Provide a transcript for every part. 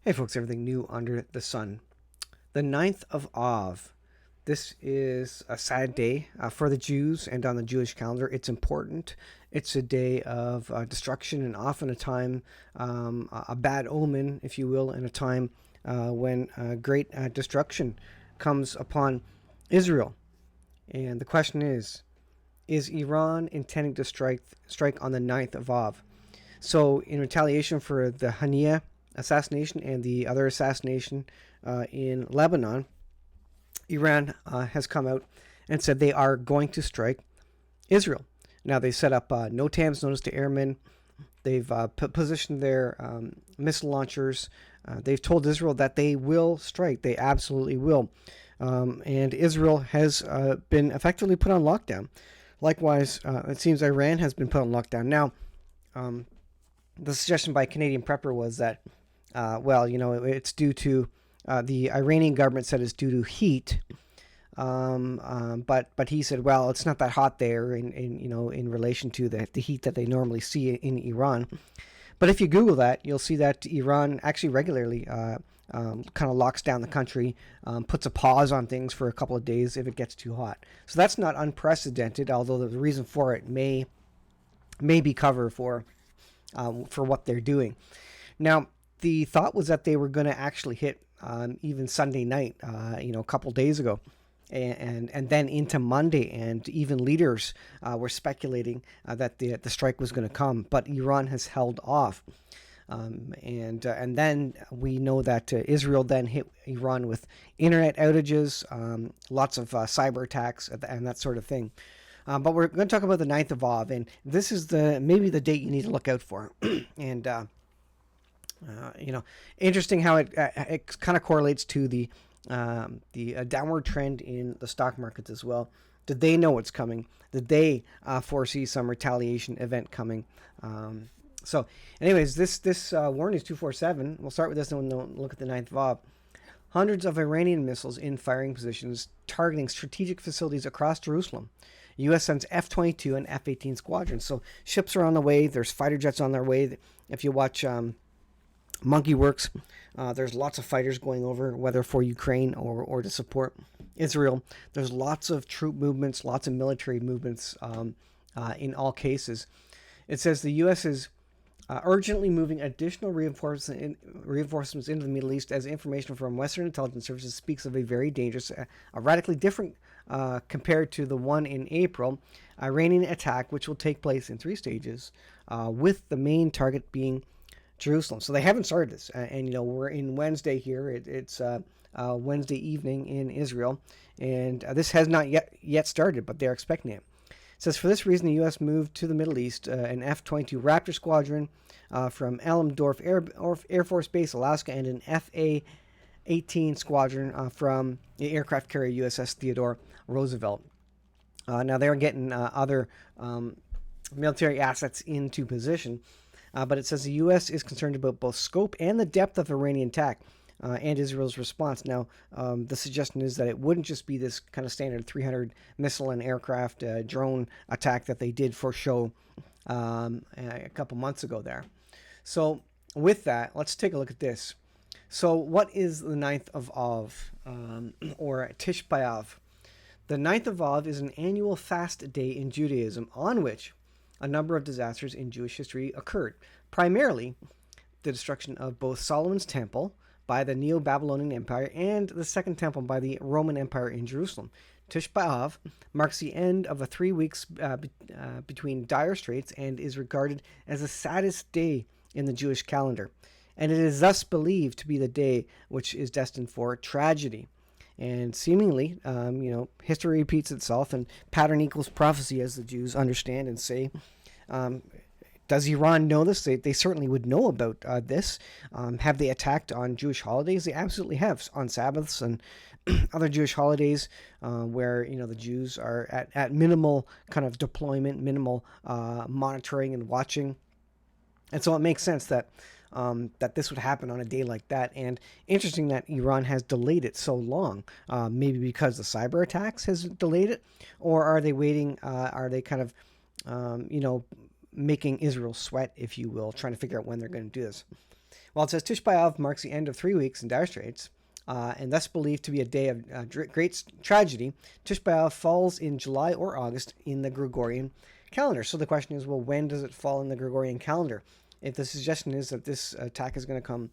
Hey folks, everything new under the sun. The 9th of Av. This is a sad day for the Jews and on the Jewish calendar. It's important. It's a day of destruction and often a time, a bad omen, if you will, and a time when great destruction comes upon Israel. And the question is Iran intending to strike on the 9th of Av? So, in retaliation for the Hania assassination and the other assassination in Lebanon, Iran has come out and said they are going to strike Israel. Now, they set up NOTAMs, notice to airmen. They've positioned their missile launchers. They've told Israel that they will strike. They absolutely will. And Israel has been effectively put on lockdown. Likewise, it seems Iran has been put on lockdown. Now, the suggestion by a Canadian prepper was that, it's due to the Iranian government said it's due to heat. But he said, well, it's not that hot there in relation to the heat that they normally see in Iran. But if you Google that, you'll see that Iran actually regularly kind of locks down the country, puts a pause on things for a couple of days if it gets too hot. So that's not unprecedented, although the reason for it may be cover for what they're doing. Now, the thought was that they were going to actually hit even Sunday night, a couple days ago, and then into Monday, and even leaders were speculating that the strike was going to come, but Iran has held off. And then we know that Israel then hit Iran with internet outages, lots of cyber attacks, and that sort of thing. But we're going to talk about the 9th of Av, and this is maybe the date you need to look out for. And interesting how it kind of correlates to the downward trend in the stock markets as well. Did they know what's coming? Did they foresee some retaliation event coming? So, anyways, this warning is 247. We'll start with this, and we'll look at the 9th of Av. Hundreds of Iranian missiles in firing positions targeting strategic facilities across Jerusalem. U.S. sends F-22 and F-18 squadrons. So ships are on the way. There's fighter jets on their way. If you watch Monkey Works, there's lots of fighters going over, whether for Ukraine or to support Israel. There's lots of troop movements, lots of military movements in all cases. It says the U.S. is urgently moving additional reinforcements into the Middle East as information from Western intelligence services speaks of a very dangerous, a radically different compared to the one in April, Iranian attack, which will take place in 3 stages, with the main target being Jerusalem. So they haven't started this, and we're in Wednesday here. It's Wednesday evening in Israel, and this has not yet started, but they're expecting it. It says, for this reason, the U.S. moved to the Middle East an F-22 Raptor squadron from Elmdorf Air Force Base, Alaska, and an F-A-18 squadron from the aircraft carrier USS Theodore Roosevelt. Now, they're getting other military assets into position, but it says the U.S. is concerned about both scope and the depth of Iranian attack. And Israel's response. Now, the suggestion is that it wouldn't just be this kind of standard 300 missile and aircraft drone attack that they did for show a couple months ago there. So with that, let's take a look at this. So what is the 9th of Av, or Tish B'Av? The 9th of Av is an annual fast day in Judaism on which a number of disasters in Jewish history occurred. Primarily, the destruction of both Solomon's temple by the Neo-Babylonian Empire and the Second Temple by the Roman Empire in Jerusalem. Tish B'Av marks the end of 3 weeks between dire straits and is regarded as the saddest day in the Jewish calendar. And it is thus believed to be the day which is destined for tragedy. And seemingly, history repeats itself and pattern equals prophecy, as the Jews understand and say. Does Iran know this? They certainly would know about this. Have they attacked on Jewish holidays? They absolutely have, on Sabbaths and other Jewish holidays where the Jews are at minimal kind of deployment, minimal monitoring and watching. And so it makes sense that this would happen on a day like that. And interesting that Iran has delayed it so long. Maybe because the cyber attacks has delayed it, or are they waiting? Are they kind of making Israel sweat, if you will, trying to figure out when they're going to do this. Well, it says Tish B'Av marks the end of 3 weeks in Dire Straits, and thus believed to be a day of great tragedy. Tish B'Av falls in July or August in the Gregorian calendar. So the question is, well, when does it fall in the Gregorian calendar? If the suggestion is that this attack is going to come,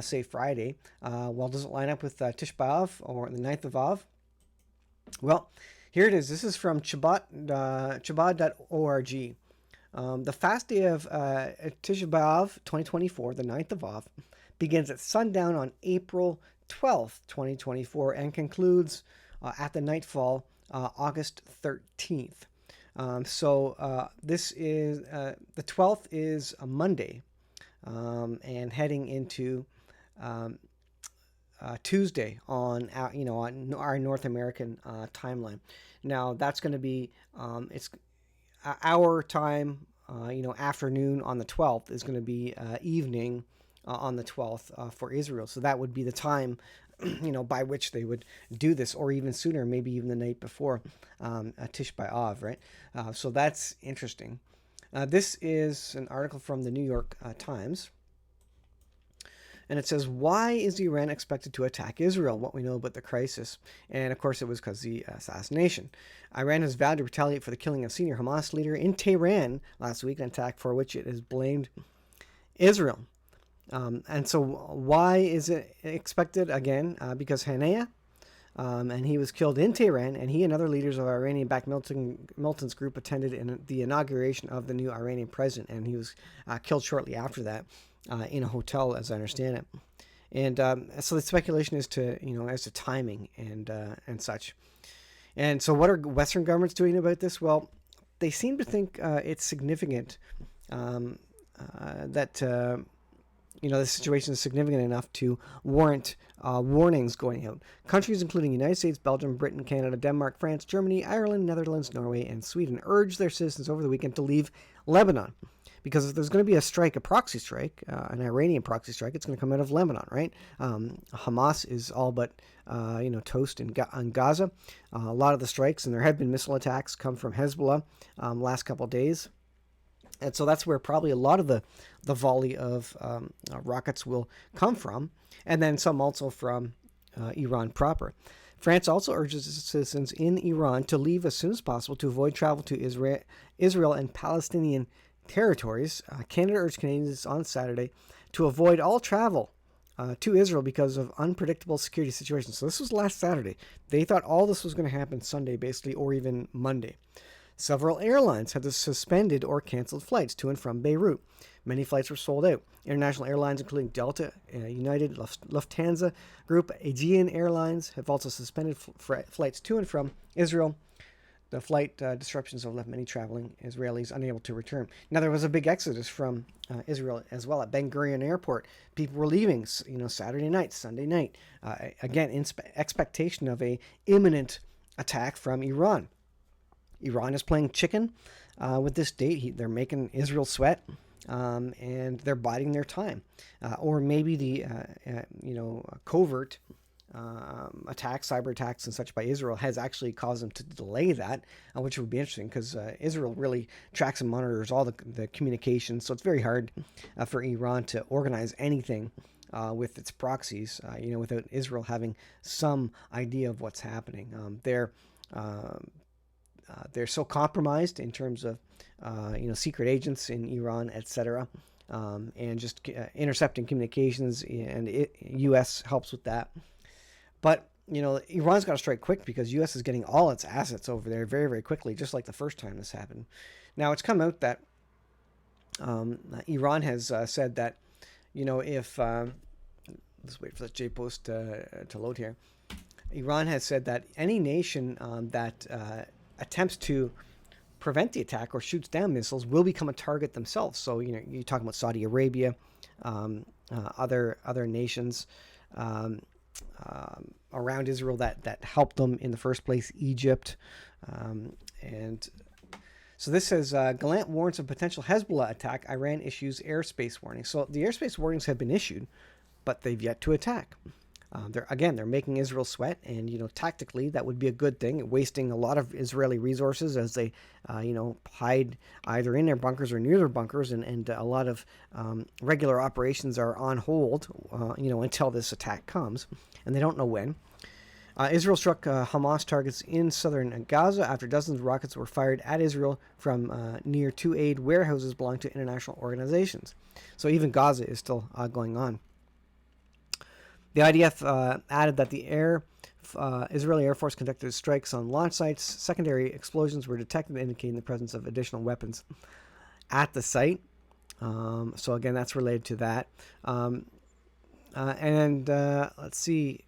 say, Friday, well, does it line up with Tish B'Av or the 9th of Av? Well, here it is. This is from Chabad.org. The fast day of Tisha B'Av 2024, the 9th of Av, begins at sundown on April 12th, 2024, and concludes at the nightfall, August 13th. This is the 12th is a Monday, and heading into Tuesday on our North American timeline. Now that's going to be it's our time, afternoon on the 12th is going to be evening on the 12th for Israel. So that would be the time, by which they would do this, or even sooner, maybe even the night before Tish B'Av, right? So that's interesting. This is an article from the New York Times. And it says, why is Iran expected to attack Israel? What we know about the crisis. And of course, it was because of the assassination. Iran has vowed to retaliate for the killing of senior Hamas leader in Tehran last week, an attack for which it has blamed Israel. And so why is it expected? Again, because Haniyeh, and he was killed in Tehran, and he and other leaders of Iranian-backed militants group attended in the inauguration of the new Iranian president, and he was killed shortly after that in a hotel, as I understand it. And so the speculation is as to timing and such. And so what are Western governments doing about this? Well, they seem to think it's significant that the situation is significant enough to warrant warnings going out. Countries including the United States, Belgium, Britain, Canada, Denmark, France, Germany, Ireland, Netherlands, Norway, and Sweden urged their citizens over the weekend to leave Lebanon. Because if there's going to be a strike, a proxy strike, an Iranian proxy strike, it's going to come out of Lebanon, right? Hamas is all but, toast in on Gaza. A lot of the strikes, and there have been missile attacks, come from Hezbollah last couple of days. And so that's where probably a lot of the volley of rockets will come from, and then some also from Iran proper. France also urges its citizens in Iran to leave as soon as possible to avoid travel to Israel and Palestinian territories. Canada urged Canadians on Saturday to avoid all travel to Israel because of unpredictable security situations. So this was last Saturday. They thought all this was going to happen Sunday, basically, or even Monday. Several airlines had suspended or canceled flights to and from Beirut. Many flights were sold out. International airlines, including Delta, United, Lufthansa Group, Aegean Airlines, have also suspended flights to and from Israel. The flight disruptions have left many traveling Israelis unable to return. Now, there was a big exodus from Israel as well at Ben Gurion Airport. People were leaving, Saturday night, Sunday night. Again, in expectation of a imminent attack from Iran. Iran is playing chicken with this date. They're making Israel sweat, and they're biding their time. Or maybe the covert attacks, cyber attacks and such by Israel has actually caused them to delay that, which would be interesting because Israel really tracks and monitors all the communications. So it's very hard for Iran to organize anything with its proxies, without Israel having some idea of what's happening. They're so compromised in terms of, secret agents in Iran, etc., and just intercepting communications, and U.S. helps with that. But, Iran's got to strike quick because U.S. is getting all its assets over there very, very quickly, just like the first time this happened. Now, it's come out that Iran has said that, if... let's wait for the J-Post to load here. Iran has said that any nation that attempts to prevent the attack or shoots down missiles will become a target themselves. So, you're talking about Saudi Arabia, other nations around Israel that helped them in the first place, Egypt. And so this says, Gallant warns of potential Hezbollah attack. Iran issues airspace warning. So the airspace warnings have been issued, but they've yet to attack. they're making Israel sweat, and tactically that would be a good thing. Wasting a lot of Israeli resources as they hide either in their bunkers or near their bunkers, and a lot of regular operations are on hold until this attack comes, and they don't know when. Israel struck Hamas targets in southern Gaza after dozens of rockets were fired at Israel from near two aid warehouses belonging to international organizations. So even Gaza is still going on. The IDF added that the Israeli Air Force conducted strikes on launch sites. Secondary explosions were detected, indicating the presence of additional weapons at the site. So again, that's related to that. Let's see.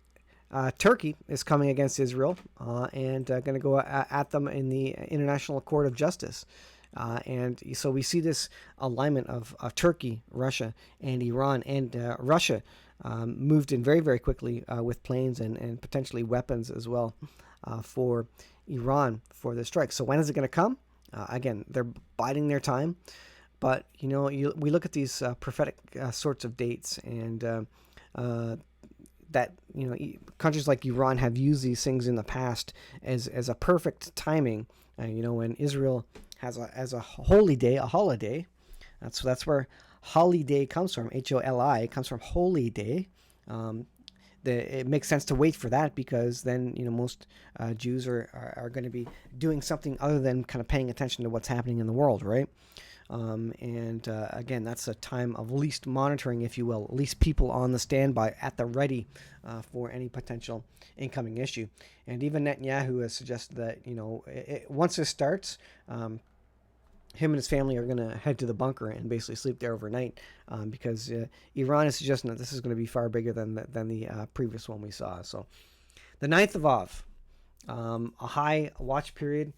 Turkey is coming against Israel and going to go at them in the International Court of Justice. And so we see this alignment of Turkey, Russia, and Iran. And Russia moved in very, very quickly with planes and potentially weapons as well for Iran for the strike. So when is it going to come? Again, they're biding their time. But, we look at these prophetic sorts of dates, and that countries like Iran have used these things in the past as a perfect timing. When Israel has a holy day, a holiday. That's where holiday comes from. HOLI comes from holy day. It makes sense to wait for that, because then most Jews are going to be doing something other than kind of paying attention to what's happening in the world, right? Again, that's a time of least monitoring, if you will, least people on the standby at the ready for any potential incoming issue. And even Netanyahu has suggested that once this starts, him and his family are going to head to the bunker and basically sleep there overnight, because Iran is suggesting that this is going to be far bigger than the previous one we saw. So the 9th of Av, a high watch period.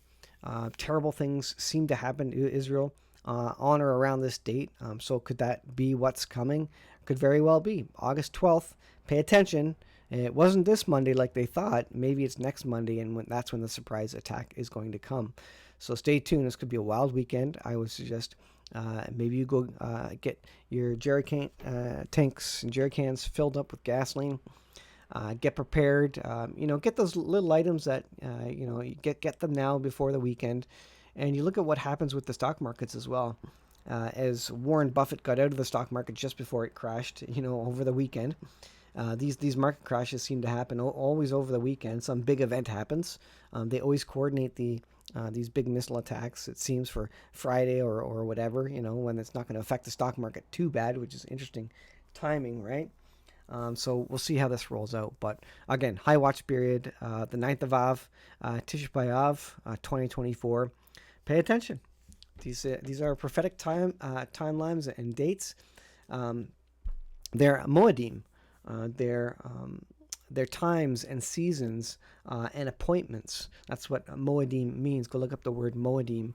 Terrible things seem to happen to Israel on or around this date. So could that be what's coming? Could very well be. August 12th, pay attention. It wasn't this Monday like they thought. Maybe it's next Monday, and that's when the surprise attack is going to come. So stay tuned. This could be a wild weekend. I would suggest maybe you go get your tanks and jerry cans filled up with gasoline. Get prepared. Get those little items that you get them now before the weekend. And you look at what happens with the stock markets as well. As Warren Buffett got out of the stock market just before it crashed, over the weekend. These market crashes seem to happen always over the weekend. Some big event happens. They always coordinate these big missile attacks, it seems, for Friday or whatever, when it's not going to affect the stock market too bad, which is interesting timing, right? So we'll see how this rolls out. But again, high watch period, the 9th of Av, Tisha B'Av, 2024. Pay attention. These are prophetic timelines and dates. They're Moedim. They're times and seasons and appointments. That's what Moedim means. Go look up the word Moedim.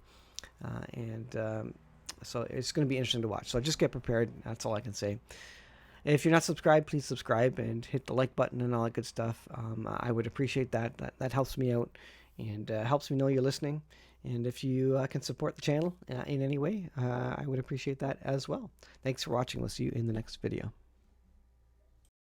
So it's going to be interesting to watch. So just get prepared. That's all I can say. If you're not subscribed, please subscribe and hit the like button and all that good stuff. I would appreciate that. That helps me out and helps me know you're listening. And if you can support the channel in any way, I would appreciate that as well. Thanks for watching. We'll see you in the next video.